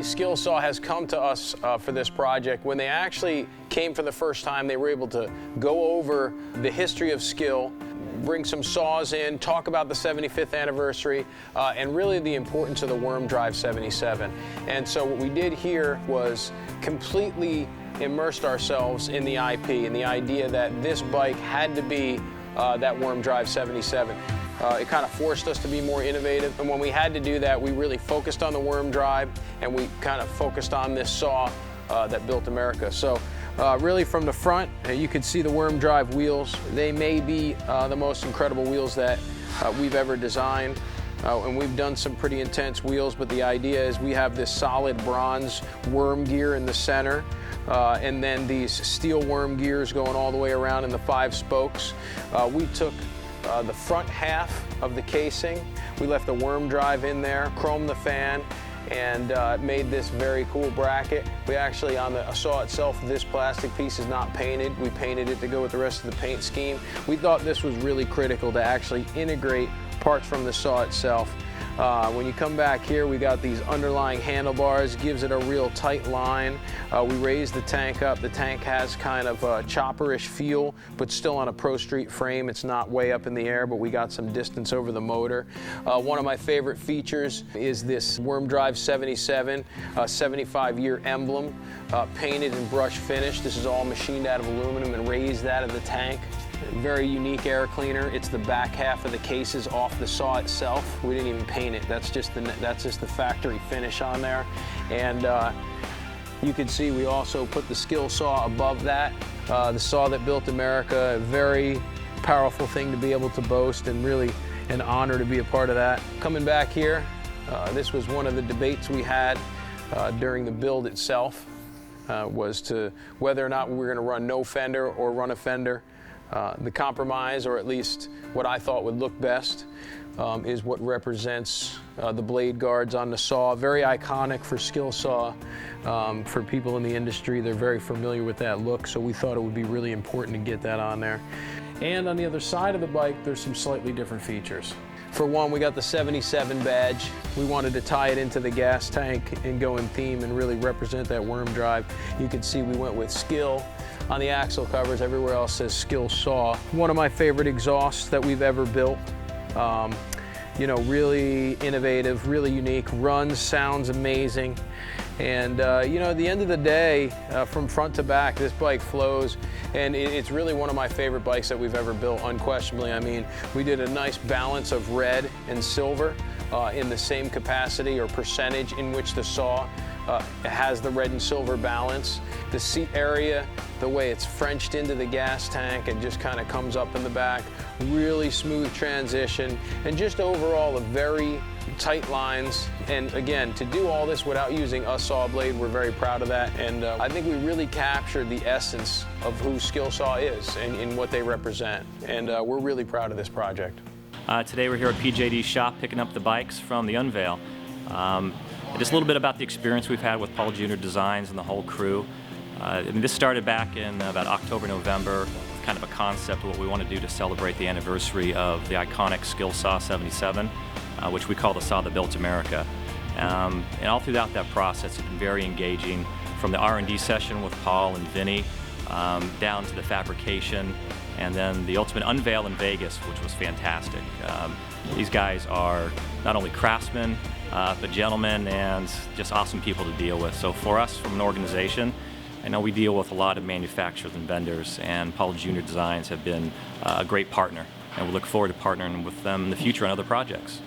SkilSaw has come to us for this project. When they actually came for the first time, they were able to go over the history of Skill, bring some saws in, talk about the 75th anniversary, and really the importance of the Worm Drive 77. And so what we did here was completely immersed ourselves in the IP and the idea that this bike had to be that Worm Drive 77. It kind of forced us to be more innovative, and when we had to do that, we really focused on the Worm Drive, and we kind of focused on this saw that built America. So really from the front, you can see the Worm Drive wheels. They may be the most incredible wheels that we've ever designed. And we've done some pretty intense wheels, but the idea is we have this solid bronze worm gear in the center, and then these steel worm gears going all the way around in the 5 spokes. We took the front half of the casing, we left the Worm Drive in there, chromed the fan, and made this very cool bracket. We actually, on the saw itself, this plastic piece is not painted. We painted it to go with the rest of the paint scheme. We thought this was really critical to actually integrate parts from the saw itself. When you come back here, we got these underlying handlebars, gives it a real tight line. We raised the tank up. The tank has kind of a chopperish feel, but still on a Pro Street frame. It's not way up in the air, but we got some distance over the motor. One of my favorite features is this Worm Drive 77, 75-year emblem, painted and brush finished. This is all machined out of aluminum and raised out of the tank. Very unique air cleaner. It's the back half of the cases off the saw itself. We didn't even paint it. That's just the factory finish on there. And you can see we also put the SkilSaw above that. The saw that built America, a very powerful thing to be able to boast, and really an honor to be a part of that. Coming back here, this was one of the debates we had during the build itself, was to whether or not we were going to run no fender or run a fender. The compromise, or at least what I thought would look best, is what represents the blade guards on the saw. Very iconic for SkilSaw. For people in the industry, they're very familiar with that look, so we thought it would be really important to get that on there. And on the other side of the bike, there's some slightly different features. For one, we got the 77 badge. We wanted to tie it into the gas tank and go in theme and really represent that Worm Drive. You can see we went with Skill on the axle covers. Everywhere else says SkilSaw. One of my favorite exhausts that we've ever built. You know, really innovative, really unique, runs, sounds amazing. And you know, at the end of the day, from front to back, this bike flows, and it's really one of my favorite bikes that we've ever built, unquestionably. I mean, we did a nice balance of red and silver in the same capacity or percentage in which the saw has the red and silver balance. The seat area, the way it's Frenched into the gas tank and just kind of comes up in the back, really smooth transition, and just overall a very tight lines. And again, to do all this without using a saw blade, we're very proud of that. And I think we really captured the essence of who SkilSaw is and what they represent. And we're really proud of this project. Today we're here at PJD's shop picking up the bikes from the unveil. Just a little bit about the experience we've had with Paul Jr. Designs and the whole crew. And this started back in about October, November, with kind of a concept of what we want to do to celebrate the anniversary of the iconic SkilSaw 77, which we call the saw that built America. And all throughout that process, it's been very engaging, from the R&D session with Paul and Vinny, down to the fabrication, and then the ultimate unveil in Vegas, which was fantastic. These guys are not only craftsmen, but gentlemen and just awesome people to deal with. So for us, from an organization, I know we deal with a lot of manufacturers and vendors, and Paul Jr. Designs have been a great partner, and we look forward to partnering with them in the future on other projects.